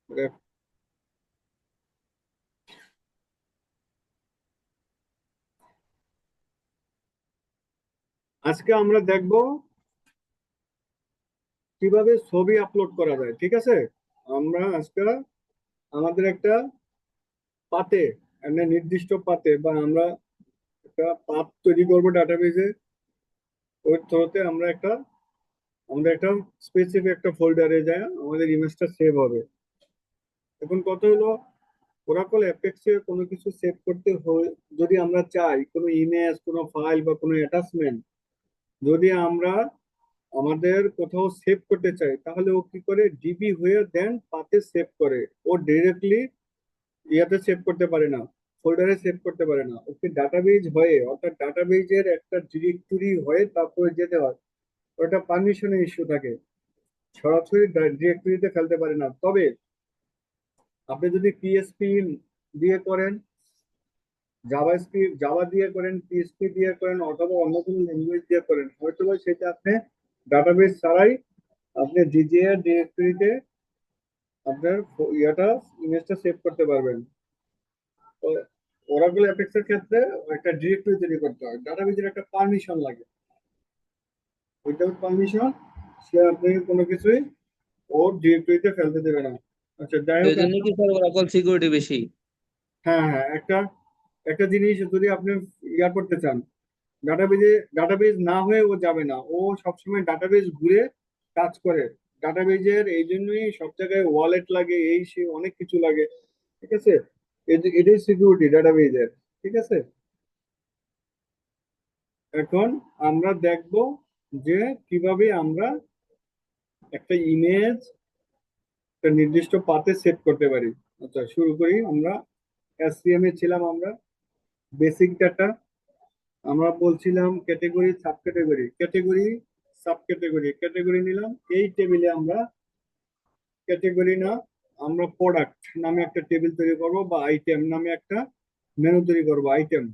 আজকে আমরা দেখব কিভাবে ছবি আপলোড করা যায়, ঠিক আছে? আমরা আজকে আমাদের একটা পাতে, একটা নির্দিষ্ট পাতে বা আমরা একটা পাত তৈরি করবো ডাটাবেজে। ওই থ্রোতে আমরা আমাদের একটা স্পেসিফিক একটা ফোল্ডারে যায় আমাদের ইমেজটা সেভ হবে। এখন কথা হলো, ওরাকল অ্যাপেক্সে কোনো কিছু সেভ করতে হয়, যদি আমরা চাই কোনো ইমেজ, কোনো ফাইল বা কোনো অ্যাটাচমেন্ট যদি আমরা আমাদের কোথাও সেভ করতে চাই, তাহলে ও কি করে, ডিবি হয়ে দেন পাতে সেভ করে। ও ডিরেক্টলি ইয়াতে সেভ করতে পারে না, ফোল্ডারে সেভ করতে পারে না। ওকে ডাটাবেজ হয়ে, অর্থাৎ ডাটাবেজের একটা ডিরেক্টরি হয়ে তারপরে যেতে হয়। ওটা পারমিশনের ইস্যু থাকে, সরাসরি ডিরেক্টরিতে ফেলতে পারে না। তবে আপনি যদি পিএসপি দিয়ে করেন, জাভা দিয়ে করেন, পিএসপি দিয়ে করেন, অথবা অন্য কোনো ল্যাঙ্গুয়েজ দিয়ে করেন, হয়তো বা সেটা আপনি ডাটাবেস ছাড়াই আপনি ডিজিএর ডিরেক্টরিতে আপনার ইয়াটা, ইমেজটা সেভ করতে পারবেন। তো ওরাকল অ্যাপেক্স এর ক্ষেত্রে একটা ডিরেক্টরি তৈরি করতে হয়, ডাটাবেজের একটা পারমিশন লাগে। উইদাউট পারমিশন সে আপনি কোনো কিছুই ওর ডিরেক্টরিতে ফেলতে দেবে না। আচ্ছা, যাই হোক, এই জন্য কি স্যার ওরাকল সিকিউরিটি বেশি? হ্যাঁ হ্যাঁ, একটা একটা জিনিস যদি আপনি ইয়া করতে চান, ডাটাবেজে, ডাটাবেজ না হয়ে ও যাবে না। ও সবসময় ডাটাবেজ ঘুরে কাজ করে। ডাটাবেজের এই জন্যই সব জায়গায় ওয়ালেট লাগে, এই সে অনেক কিছু লাগে, ঠিক আছে? এটাই সিকিউরিটি ডাটাবেজের, ঠিক আছে? এখন আমরা দেখব যে কিভাবে আমরা একটা ইমেজ একটা নির্দিষ্ট পাতে সেভ করতে পারি। আচ্ছা, শুরু করি। আমরা এসসিএম এ ছিলাম, আমরা বেসিক ডাটা, আমরা বলছিলাম category, sub category, category, sub category, category নিলাম। এই টেবিলে আমরা ক্যাটেগরি না, আমরা প্রোডাক্ট নামে একটা টেবিল তৈরি করব, বা আইটেম নামে একটা মেনু তৈরি করব, আইটেম।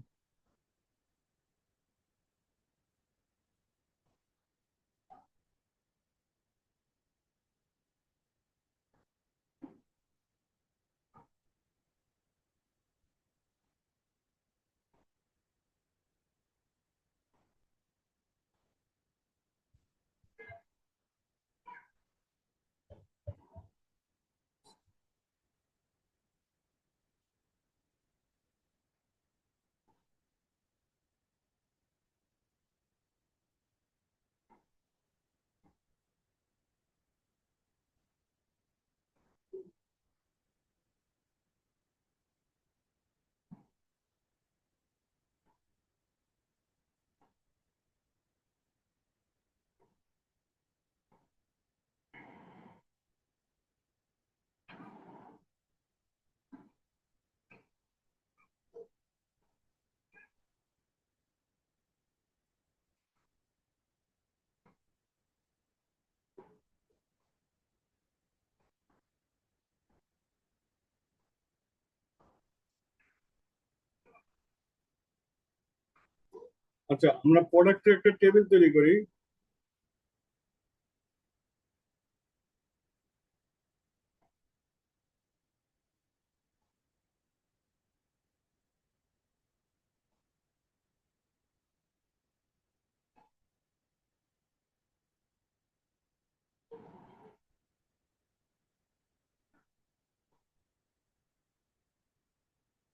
আচ্ছা, আমরা প্রোডাক্টের একটা টেবিল তৈরি করি।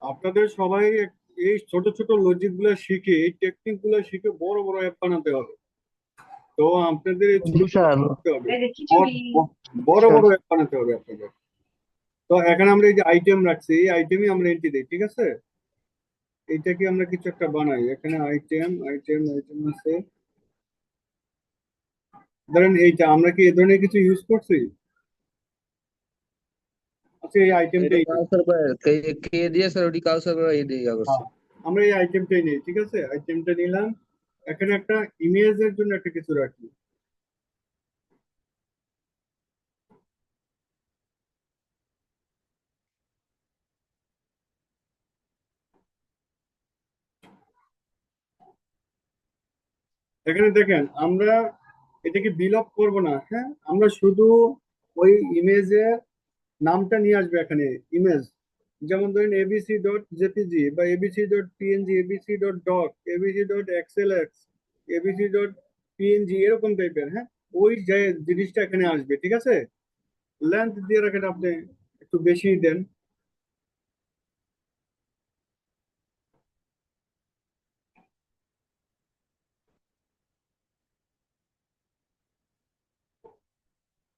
আপনাদের সবাই এই ছোট ছোট লজিক গুলা শিখে, এই টেকনিক গুলা শিখে বড় বড় অ্যাপ বানাতে হবে। তো আপনাদের এই ছোট জি ছোট স্যার। শিখতে হবে, বড় স্যার, বড় অ্যাপ বানাতে হবে আপনাদের। তো এখানে আমরা এই যে আইটেম রাখছি, এই আইটেমই আমরা এন্ট্রি দিই, ঠিক আছে? এইটাকে আমরা কিছু একটা বানাই, এখানে আইটেম আইটেম আইটেম আছে। ধরেন এইটা, আমরা কি এ ধরনের কিছু ইউজ করছি? আচ্ছা, এই এটা আইটেমটাই নিই। কাউসার ভাই কে কে দিয়ে স্যার, ওটি কাউসার ভাই দিয়ে করছে। হ্যাঁ, আমরা এই আইটেমটাই নিই, ঠিক আছে? আইটেমটা নিলাম। এখানে একটা ইমেজের জন্য একটা কিছু রাখি। এখানে দেখেন, আমরা এটাকে বিলপ করব না, হ্যাঁ, আমরা শুধু ওই ইমেজে নামটা নিয়ে আসবে এখানে, ইমেজ। যেমন ধরেন এবিসি ডট জেপিজি বা ABC dot PNG, ABC dot doc, ABC dot XLX, ABC dot PNG, এরকম টাইপের। হ্যাঁ, ওই যে জিনিসটা এখানে আসবে, ঠিক আছে। লেন্থ দিয়ে রাখেন আপনি, একটু বেশি দেন।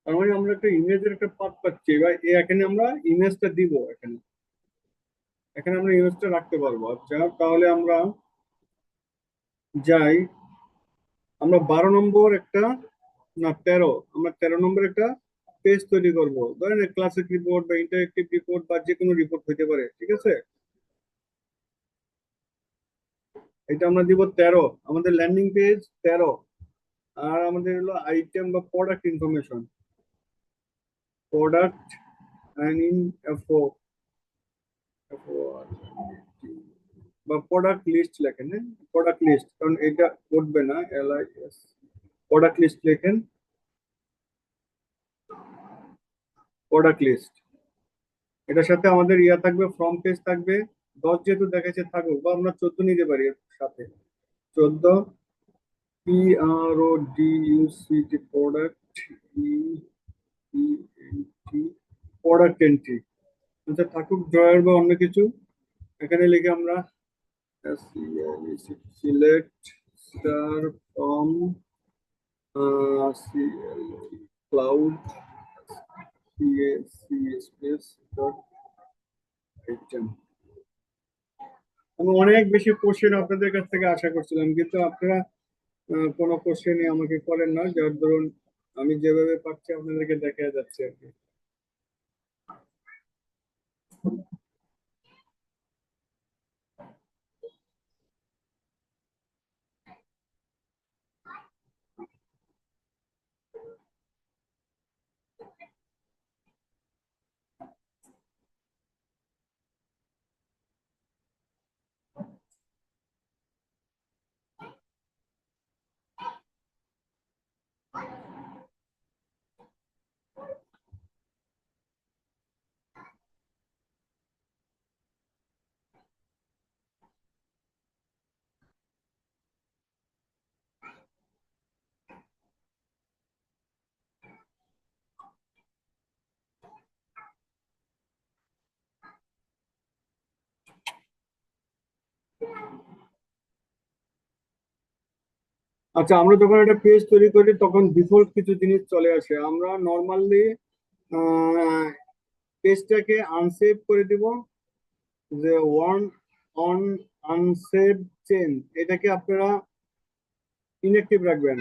তার মানে আমরা একটা ইমেজের একটা পাথ পাচ্ছি, এবার এখানে আমরা ইমেজটা দিব। এখানে এখানে আমরা ইমেজটা রাখতে পারবো। আচ্ছা, তাহলে আমরা যাই। আমরা 12 নম্বর একটা, না 13, আমরা 13 নম্বর একটা পেজ তৈরি করব। ধরেন ক্লাসিক রিপোর্ট বা ইন্টারেক্টিভ রিপোর্ট বা যে কোনো রিপোর্ট হতে পারে, ঠিক আছে। এটা আমরা দিব 13, আমাদের ল্যান্ডিং পেজ 13। আর আমাদের হলো আইটেম বা product information, product and info, বা প্রোডাক্ট লিস্ট লেখেন। হ্যাঁ, প্রোডাক্ট লিস্ট, কারণ এটা উঠবে না, LIS। প্রোডাক্ট লিস্ট লেখেন, প্রোডাক্ট লিস্ট। এটার সাথে আমাদের ইয়া থাকবে, ফ্রম পেজ থাকবে। 10 যেহেতু দেখাচ্ছে থাকুক, বা আমরা 14 নিতে পারি এর সাথে। 14, PRODUCT, product, ENT, product entry. আচ্ছা, থাকুক ড্রয়ার বা অন্য কিছু। এখানে লিখে আমরা select star from cloud CSC space dot item. আমি অনেক বেশি কোশ্চেন আপনাদের কাছ থেকে আশা করছিলাম, কিন্তু আপনারা কোনো কোশ্চেনই আমাকে করেন না, যার ধরুন আমি যেভাবে পারছি আপনাদেরকে দেখা যাচ্ছে আর কি। আচ্ছা, আমরা যখন একটা পেজ তৈরি করি তখন ডিফল্ট কিছু জিনিস চলে আসে। আমরা নর্মালি পেজটাকে আনসেভ করে দিব, যে ওয়ান অন আনসেভ চেঞ্জ, এটাকে আপনারা ইনঅ্যাক্টিভ রাখবেন।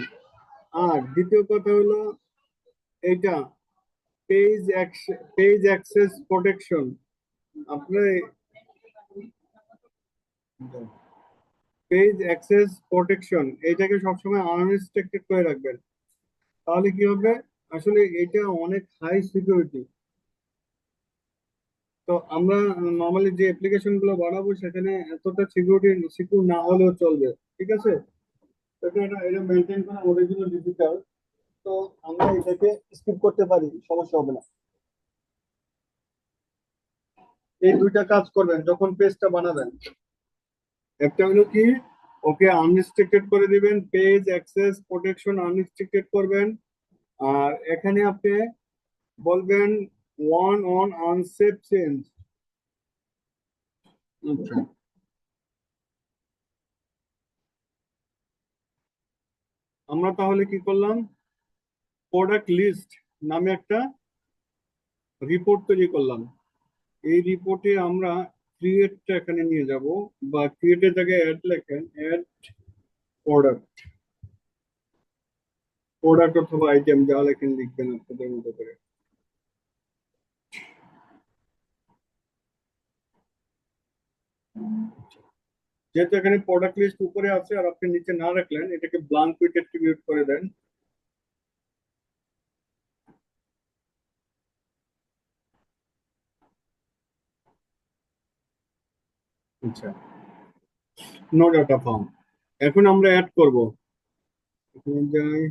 আর দ্বিতীয় কথা হলো এইটা, পেজ অ্যাক্সেস প্রোটেকশন। আপনার পেজ অ্যাক্সেস প্রোটেকশন এইটাকে সবসময় আনরেস্ট্রিক্টেড করে রাখবেন। তাহলে কি হবে, আসলে এটা অনেক হাই সিকিউরিটি। তো আমরা নর্মালি যে অ্যাপ্লিকেশন গুলো বানাবো সেখানে এতটা সিকিউর না হলেও চলবে, ঠিক আছে। তো এটা মেনটেন করা আমাদের জন্য ডিফিকাল্ট। তো আমরা এটাকে স্কিপ করতে পারি, সমস্যা হবে না। এই দুইটা কাজ করবেন যখন পেজটা বানাবেন। একটা হলো কি, ওকে আনরিস্ট্রিক্টেড করে দিবেন, পেজ অ্যাক্সেস প্রোটেকশন আনরিস্ট্রিক্টেড করবেন। আর এখানে আপনি বলবেন ওয়ান অন আনসেভ চেঞ্জ। আচ্ছা, আমরা তাহলে কি করলাম, প্রোডাক্ট লিস্ট নামে একটা রিপোর্ট তৈরি করলাম। এই রিপোর্টে আমরা ক্রিয়েটটা এখানে নিয়ে যাব, বা ক্রিয়েটের জায়গায় অ্যাড লেখেন, অ্যাড প্রোডাক্ট, প্রোডাক্ট অথবা আইটেম যা লেখেন লিখবেন আপনাদের মতো করে। যেহেতু এখানে প্রোডাক্ট লিস্ট উপরে আছে আর আপনি নিচে না রাখলেন, এটাকে ব্লাঙ্ক উইথ অ্যাট্রিবিউট করে দেন। আচ্ছা, নো ডাটা ফর্ম। এখন আমরা অ্যাড করব। এখানে যাই,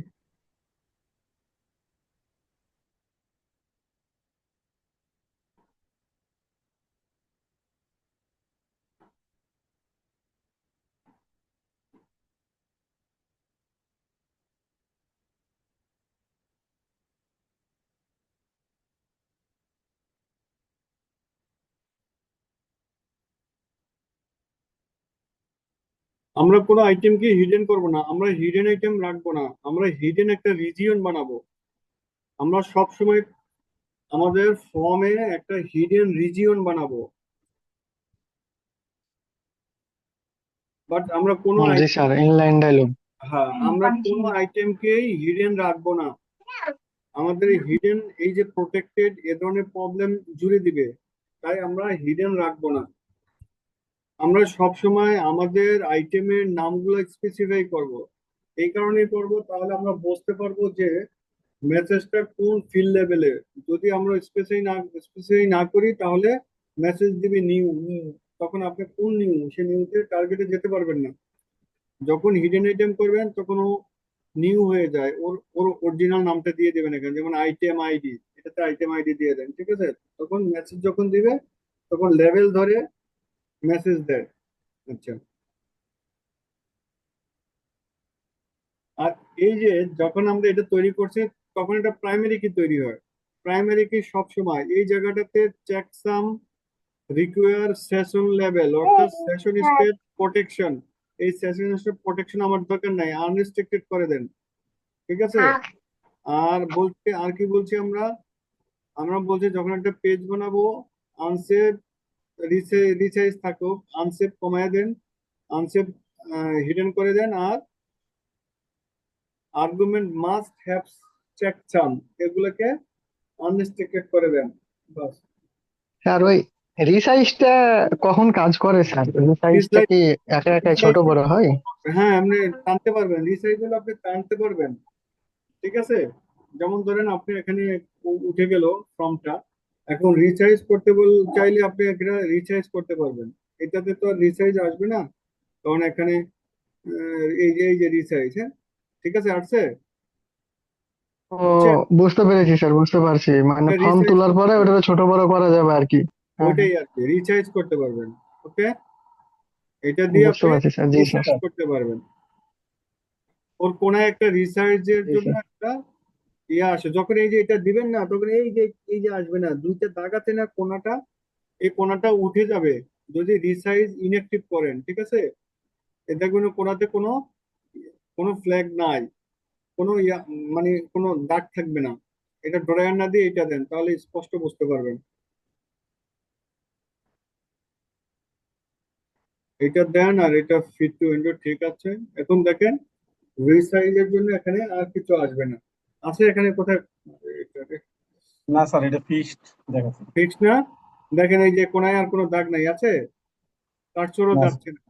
আমরা কোনো আইটেমকে হিডেন করব না, আমরা হিডেন আইটেম রাখবো না, আমরা হিডেন একটা রিজিয়ন বানাবো। আমরা সব সময় আমাদের ফর্মে একটা হিডেন রিজিয়ন বানাবো, বাট আমরা কোনো জি আইটেম, স্যার, ইনলাইন ডায়লগ। হ্যাঁ আমরা কোনো আইটেমকেই হিডেন রাখবো না। আমাদের হিডেন এই যে প্রোটেক্টেড এ ধরনের প্রবলেম জুড়ে দিবে, তাই আমরা হিডেন রাখবো না। আমরা সব সময় আমাদের আইটেমের নামগুলো স্পেসিফাই করব। এই কারণেই করব, তাহলে আমরা বুঝতে পারবো যে মেসেজটা কোন ফিল্ড লেভেলে। যদি আমরা স্পেসিফাই না করি তাহলে মেসেজ দিবে নিউ নিউ, তখন আপনি কোন নিউ, সে নিউতে টার্গেটে যেতে পারবেন না। যখন হিডেন আইটেম করবেন তখন ও নিউ হয়ে যায়, ওর ওর অরিজিনাল নামটা দিয়ে দেবেন এখানে, যেমন আইটেম আইডি, এটাতে আইটেম আইডি দিয়ে দেন, ঠিক আছে? তখন মেসেজ যখন দিবে তখন লেভেল ধরে মেসেজ দেয়। আচ্ছা, আর এই যে যখন আমরা এটা তৈরি করছি তখন এটা প্রাইমারি কি তৈরি হয়। প্রাইমারি কি সব সময় এই জায়গাটাতে চেকসাম রিকোয়ার সেশন লেভেল, অর্থাৎ সেশন স্টেট প্রোটেকশন। এই সেশন স্টেট প্রোটেকশন আমার দরকার নাই, আনরেস্ট্রিক্টেড করে দেন, ঠিক আছে? আর বলছি, আর কি বলছি আমরা, আমরা বলছি যখন একটা পেজ বানাবো আনসেভ রিসাইজ থাকুক, আনসেভ কমায় দেন, আনসেভ হিডেন করে দেন, আর আর্গুমেন্ট মাস্ট হ্যাভ চেকসাম, এগুলোকে আনরেস্ট্রিক্টেড করে দেন, বাস। স্যার ওই রিসাইজটা কখন কাজ করে স্যার? রিসাইজটা রিসাইজ, কি একা একা ছোট বড় হয়? হ্যাঁ আপনি টানতে পারবেন, রিসাইজ হলে আপনি টানতে পারবেন, ঠিক আছে? যেমন ধরেন আপনি এখানে উঠে গেল ফর্মটা, এখন রিসাইজ করতে চাইলে আপনি এটা রিসাইজ করতে পারবেন। এটাতে তো আর রিসাইজ আসবে না, কারণ এখানে এই যে রিসাইজ, হ্যাঁ ঠিক আছে আসছে, ও, বুঝছেন? বুঝতে পেরেছি স্যার, বুঝতে পারছি, মানে ফর্ম রিসাইজ তোলার পরে ওটা ছোট বড় করা যাবে আর কি। হ্যাঁ হ্যাঁ, ওইটাই আর কি, রিসাইজ করতে পারবেন। ওকে, এটা দিয়ে বুঝতে আপনি পারছি স্যার। জি স্যার। রিসার্চ করতে পারবেন। ওর কোনায় একটা রিসার্চের জি জন্য স্যার। একটা ইয়ে আসে, যখন এই যে এটা দিবেন না তখন এই যে আসবে না, দুইটা দাগ আছে না কোনাটা, এই কোনাটা উঠে যাবে যদি রিসাইজ ইনঅ্যাক্টিভ করেন, ঠিক আছে? এ দেখবেন ওই কোনাতে কোনো কোনো ফ্ল্যাগ নাই, কোনো মানে কোনো দাগ থাকবে না। এটা ড্রয়ার না দিয়ে এটা দেন, তাহলে স্পষ্ট বুঝতে পারবেন। এটা দেন আর এটা ফিট টু উইন্ডো, ঠিক আছে? এখন দেখেন রিসাইজের জন্য এখানে আর কিছু আসবে না, আছে এখানে কোথায়? না স্যার, এটা ফিক্সড দেখাচ্ছে। ফিক্স না, দেখেন এই যে কোনায় আর কোনো দাগ নাই, আছে? কাটছড়ও না যাচ্ছে না।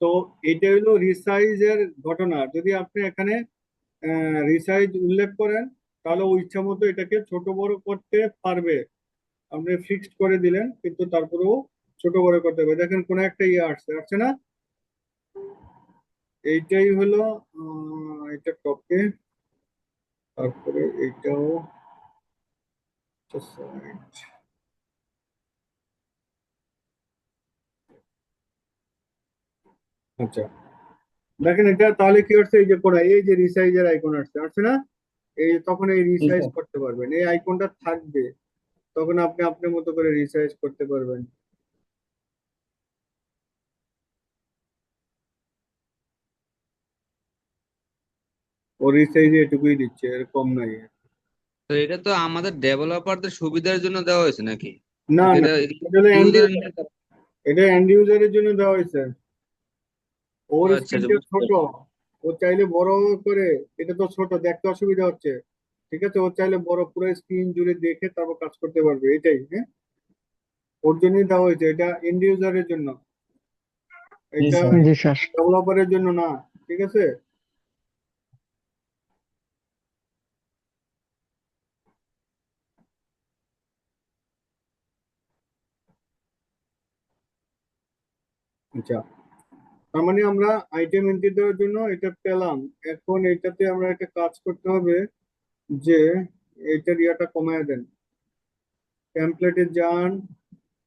তো এটা হলো রিসাইজের ঘটনা। যদি আপনি এখানে রিসাইজ উল্লেখ করেন তাহলে ও ইচ্ছা মতো এটাকে ছোট বড় করতে পারবে। আপনি ফিক্সড করে দিলেন কিন্তু তারপরেও ছোট বড় করতে হবে। দেখেন কোন একটা ইয়ে আসছে, আসছে না? এইটাই হলো এটা টপে, তারপরে এইটাও side। আচ্ছা, দেখেন এটা তাহলে কি হচ্ছে, এই যে কোনায় এই যে রিসাইজের আইকন আসছে, আসছে না? এই তখন এই জি রিসাইজ স্যার। করতে পারবেন, এই আইকনটা থাকবে, তখন আপনি আপনার মতো করে রিসাইজ করতে পারবেন। ও রিসাইজে এটুকুই দিচ্ছে, এর কম নাই। তো এটা তো আমাদের ডেভেলপারদের সুবিধার জন্য দেওয়া হয়েছে নাকি? না নাকি না, এটা এটা হলো এন্ড ইউজার? ইউজার, এটা এন্ড ইউজারের জন্য দেওয়া হয়েছে। ওর আচ্ছা আচ্ছা, স্ক্রিনটা বুঝতে ছোট, পারছি। ও চাইলে বড় করে, এটা তো ছোট দেখতে অসুবিধা হচ্ছে, ঠিক আছে? ও চাইলে বড় পুরো স্ক্রিন জুড়ে দেখে তারপর কাজ করতে পারবে, এটাই, হ্যাঁ। ওর জন্যই দেওয়া হয়েছে, এটা এন্ড ইউজারের জন্য, জি এটা স্যার। জি স্যার। ডেভেলপারের জন্য না, ঠিক আছে? আচ্ছা, তার মানে আমরা আইটেম এন্ট্রি দেওয়ার জন্য এটা পেলাম। এখন এটাতে আমরা একটা কাজ করতে হবে, যে এইটার ইয়াটা কমায় দেন, টেমপ্লেটে যান,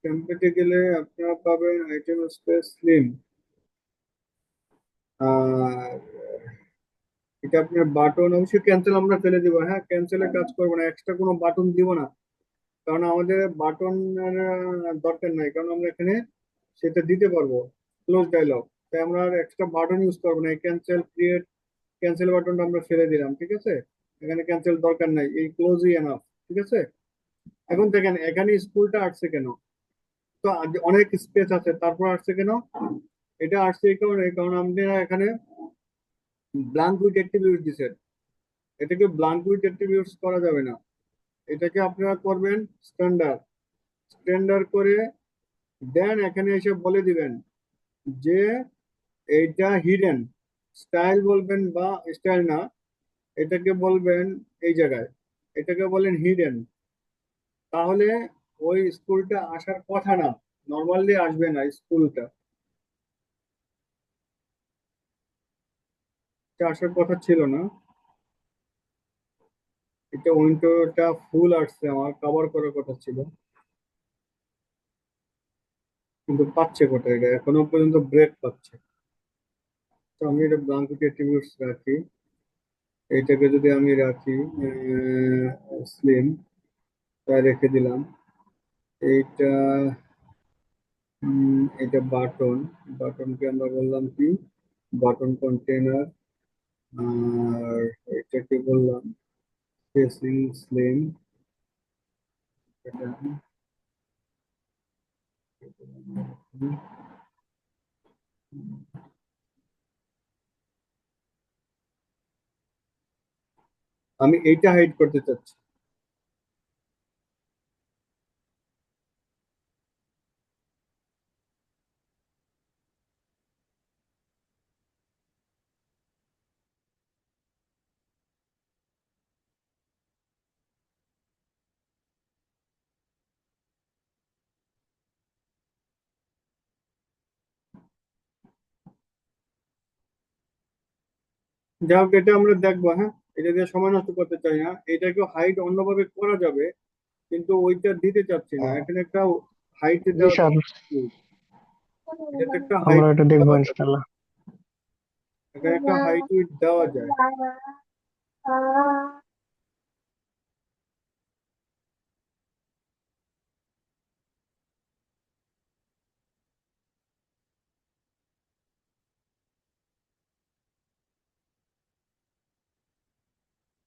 টেমপ্লেটে গেলে আপনারা পাবেন আইটেম স্পেস স্লিম। আর এটা আপনার বাটন অবশ্যই ক্যান্সেল আমরা ফেলে দিব, হ্যাঁ ক্যান্সেলের কাজ করবো না, এক্সট্রা কোনো বাটন দিব না, কারণ আমাদের বাটন দরকার নাই, কারণ আমরা এখানে সেটা দিতে পারবো, ক্লোজ ডায়লগ। তাই আমরা আর এক্সট্রা বাটন ইউজ করবো না। এই ক্যান্সেল বাটনটা আমরা ফেলে দিলাম, ঠিক আছে। এখানে ক্যান্সেল দরকার নাই, এই ক্লোজই এনাফ, ঠিক আছে। এখন দেখেন এখানে স্কুলটা আসছে কেন, তো অনেক স্পেস আছে, তারপর আসছে কেন? এটা আসছে এই কারণে, কারণ আপনারা এখানে ব্ল্যাঙ্ক উইথ অ্যাট্রিবিউট দিচ্ছেন। এটাকে ব্ল্যাঙ্ক উইথ অ্যাট্রিবিউটস করা যাবে না। এটাকে আপনারা করবেন স্ট্যান্ডার্ড। স্ট্যান্ডার্ড করে দেন এখানে এসে বলে দিবেন যে এইটা হিডেন। স্টাইল বলবেন, বা স্টাইল না, এটাকে বলবেন এই জায়গায়, এটাকে বলেন হিডেন। তাহলে ওই স্কুলটা আসার কথা না, নর্মালি আসবে না স্কুলটা, এটা আসার কথা ছিল না। এটা উইন্ডোটা ফুল আসছে, আমার কভার করার কথা ছিল, কিন্তু পাচ্ছে কোথায়? এটা এখনো পর্যন্ত ব্রেক পাচ্ছে। তো আমি এটা ব্লাঙ্কো অ্যাট্রিবিউটস রাখি। এইটাকে যদি আমি রাখি স্লিম, তাই রেখে দিলাম। এইটা এটা বাটন, বাটনকে আমরা বললাম কি বাটন কন্টেনার। আর এটাকে বললাম ফেসিং স্লিম। এটা আমি এইটা হাইড করতে চাচ্ছি। যাই হোক, এটা আমরা দেখবো, হ্যাঁ। এটা দিয়ে সময় নষ্ট করতে চাই না। এটাকে হাইড অন্যভাবে করা যাবে, কিন্তু ওইটা দিতে চাচ্ছি না। এখানে একটা হাইট জি দেওয়া স্যার, এটাতে একটা আমরা হাইট এটা দেখবো দেওয়া যাবে, ইনশাল্লাহ। এখানে একটা হাইট উইথ দেওয়া যায়।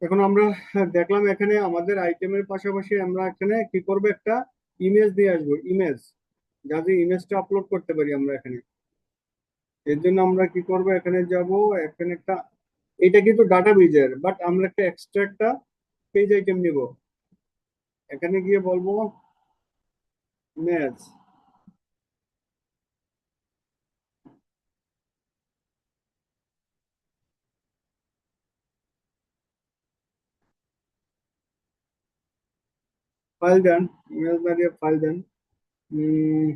এখন আমরা দেখলাম এখানে আমাদের আইটেমের পাশাপাশি আমরা এখানে কি করব, একটা ইমেজ দিয়ে আসবো, ইমেজ, যাতে ইমেজটা আপলোড করতে পারি আমরা এখানে। এর জন্য আমরা কি করব, এখানে যাব, এখানে একটা, এটা কিন্তু ডাটা বেজের, বাট আমরা একটা এক্সট্রা একটা পেজ আইটেম নিব। এখানে গিয়ে বলবো ইমেজ, ফাইল দেন, ইমেজ না দিয়ে ফাইল দেন। উম,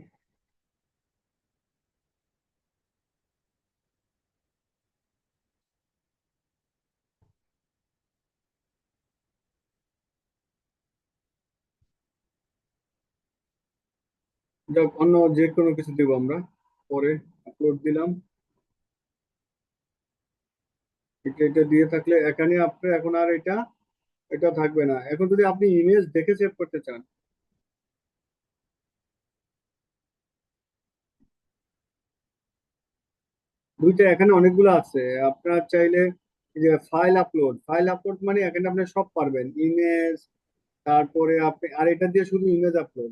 যাক, অন্য যে কোনো কিছু দিব আমরা, পরে আপলোড দিলাম। এটা এটা দিয়ে থাকলে এখানে আপনার এখন আর এটা এটা থাকবে না। এখন যদি আপনি ইমেজ দেখে সেভ করতে চান, দুইটা এখানে অনেকগুলো আছে। আপনার চাইলে এই যে ফাইল আপলোড মানে এখানে আপনি সব পারবেন, ইমেজ, তারপরে আপনি আর এটা দিয়ে শুধু ইমেজ আপলোড,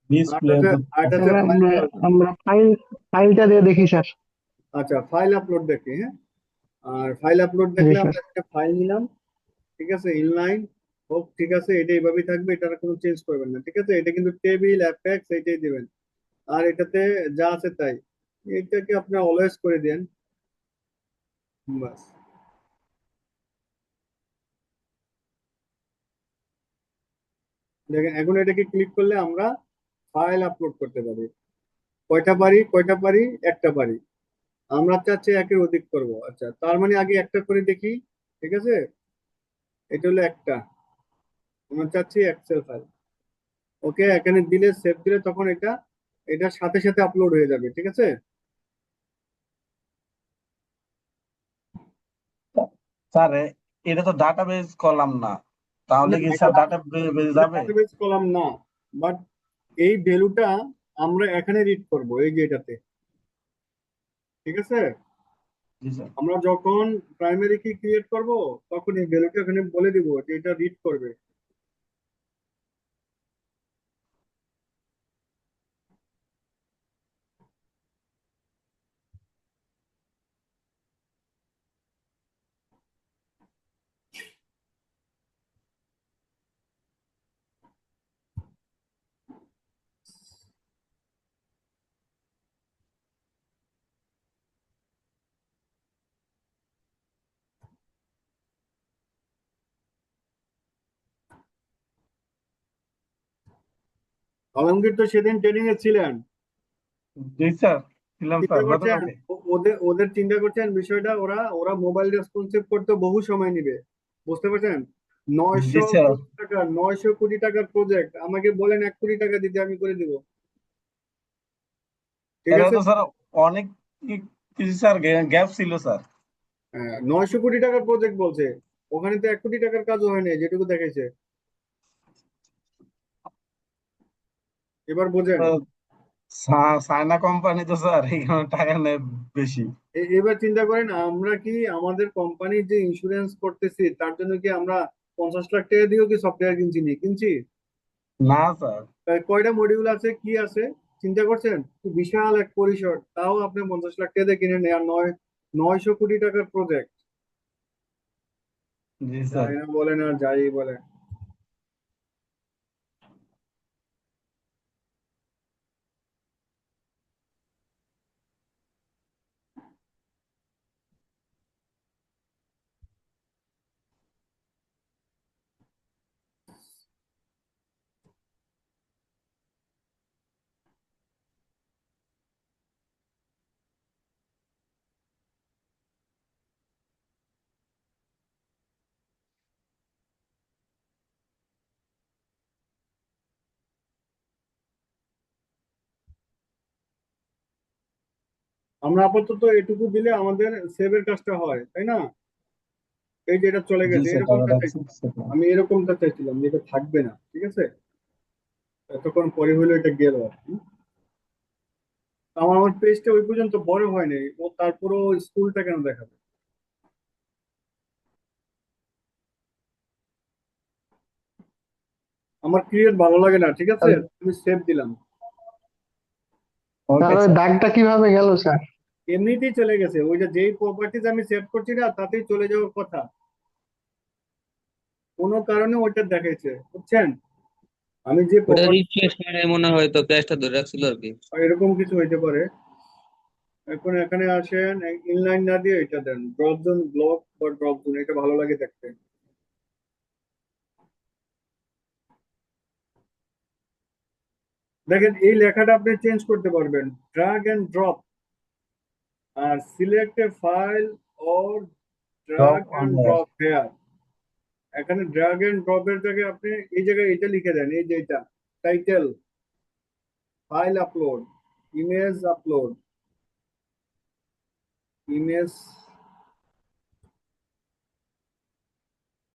আর ডিসপ্লে আছে আর এটা আছে স্যার ফাইল আমরা ব্রাউজার। আমরা ফাইলটা দিয়ে দেখি স্যার। আচ্ছা, ফাইল আপলোড দেখি, হ্যাঁ। আর ফাইল আপলোড জি দেখলে স্যার। আমরা একটা ফাইল নিলাম, ঠিক আছে, ইনলাইন হোক, ঠিক আছে, এটা এইভাবেই থাকবে, এটার কোনো চেঞ্জ করবেন না, ঠিক আছে। এটা কিন্তু টেবিল অ্যাপেক্স এইটাই দিবেন, আর এটাতে যা আছে তাই, এটাকে আপনি অলওয়েজ করে দেন, বাস। দেখেন এখন এটাকে ক্লিক করলে আমরা ফাইল আপলোড করতে পারি। কয়টা পারি, কয়টা পারি? একটা পারি। আমরা চাচ্ছি একের অধিক করব, আচ্ছা, তার মানে আগে একটা করে দেখি, ঠিক আছে। এটা হলো একটা, আমরা চাচ্ছি এক্সেল ফাইল। ওকে, এখানে দিলে, সেভ দিলে তখন এটা এটার সাথে সাথে আপলোড হয়ে যাবে, ঠিক আছে। স্যার এটা তো ডাটাবেস কলাম না, তাহলে না, কি এটা স্যার ডাটাবেস যাবে? ডাটাবেস কলাম না, বাট এই ভ্যালুটা আমরা এখানে রিড করব, এই যে এটাতে। ঠিক আছে? জি স্যার। আমরা যখন প্রাইমারি কি ক্রিয়েট করব, তখন এই ভ্যালুটা এখানে বলে দিব যে এটা রিড করবে। আলমগীর তো সেদিন ট্রেনিং এ ছিলেন। জি স্যার, ছিলাম চিন্তা স্যার করছেন গতকালকে। ওদের ওদের চিন্তা করছেন বিষয়টা, ওরা ওরা মোবাইল রেসপন্সিভ করতে বহু সময় নিবে। বুঝতে পারছেন? জি নয়শো স্যার, কোটি টাকা, 900 কোটি টাকার প্রজেক্ট, আমাকে বলেন 1 কোটি টাকা দিতে আমি করে দিব। ঠিক এরা আছে? তো স্যার অনেক কিছু স্যার গ্যাপ ছিল স্যার। হ্যাঁ, 900 কোটি টাকার প্রজেক্ট বলছে, ওখানে তো 1 কোটি টাকার কাজও হয়নি যেটুকু দেখাইছে। এবার বোঝেন। তো চায়না কোম্পানি তো স্যার এখানে টাকা নেয় বেশি। এবার চিন্তা করেন, আমরা কি আমাদের কোম্পানির যে ইন্স্যুরেন্স করতেছি তার জন্য কি আমরা 50 লাখ টাকা দিয়েও কি সফটওয়্যার কিনছি? নি কিনছি? না স্যার। তাই কয়টা মডিউল আছে, কি আছে, চিন্তা করছেন? বিশাল এক পরিসর, তাও আপনি 50 লাখ টাকা দিয়ে কিনে নেন, 900 কোটি টাকার প্রজেক্ট। জি স্যার। যাই না বলেন আর যাই বলেন। আমরা আপাতত এটুকু দিলে আমাদের সেভের কাজটা হয়, তাই না? এই যে এটা চলে জি গেছে, স্যার, এরকমটা টাকাটা চাইছিলাম। স্যার। আমি এরকমটা চাইছিলাম যে এটা থাকবে না, ঠিক আছে? এতক্ষণ পরে হলো এটা গেল আর কি। আমার আমার পেজটা ওই পর্যন্ত বড় হয়নি, ও তারপরও স্কুলটা কেন দেখাবে? আমার ক্রিয়েট ভালো লাগে না, ঠিক আছে? আমি সেভ দিলাম। স্যার ওকে ওই স্যার। দাগটা কিভাবে গেল স্যার? এমনিতেই চলে গেছে, ওইটা যেই প্রপার্টিজ আমি সেভ করছি না তাতেই চলে যাওয়ার কথা। কোনো কারণে ওইটা দেখাইছে, বুঝছেন? আমি যে ওটা প্রপার্টি, রিফ্রেশ মানে মনে হয় তো ক্যাশটা ধরে রাখছিল আর কি। এরকম কিছু হইতে পারে। এখন এখানে আসেন, ইনলাইন না দিয়ে এটা দেন, ড্রপ জোন ব্লক বা ড্রপ জোন, এটা ভালো লাগে দেখতে। দেখেন এই লেখাটা আপনি চেঞ্জ করতে পারবেন, ড্রাগ এন্ড ড্রপ, আর select a file or job drag on. And drop here. এখানে ড্রাগ এন্ড ড্রপের জায়গায় আপনি এই জায়গায় এটা লিখে দেন, এই যে এটা title, file upload, image upload, image